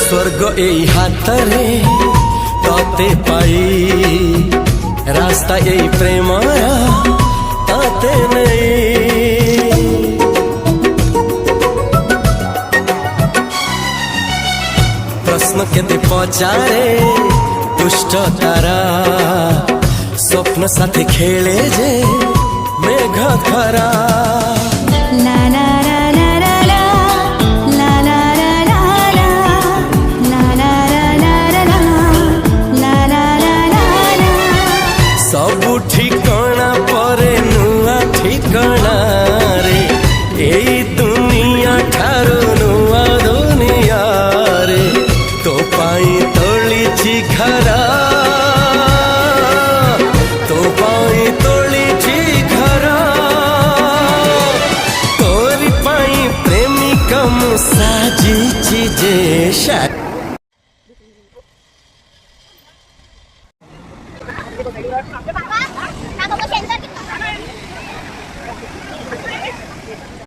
स्वर्ग एई हातरे तते पाई रास्ता एई प्रेमरा ताते नहीं। प्रश्न केते पचारे दुष्ट तारा स्वप्न साथी खेले जे मेघ खरा। सबु ठिकाना परे नुआ ठिकाना रे एई दुनिया ठारू नुआ दुनिया रे। तो पाई तोलिछि घरा तो पाई तोलिछि घरा तोरी पाई प्रेमिका मु साजिछि जे शा। Papa, aku mau center.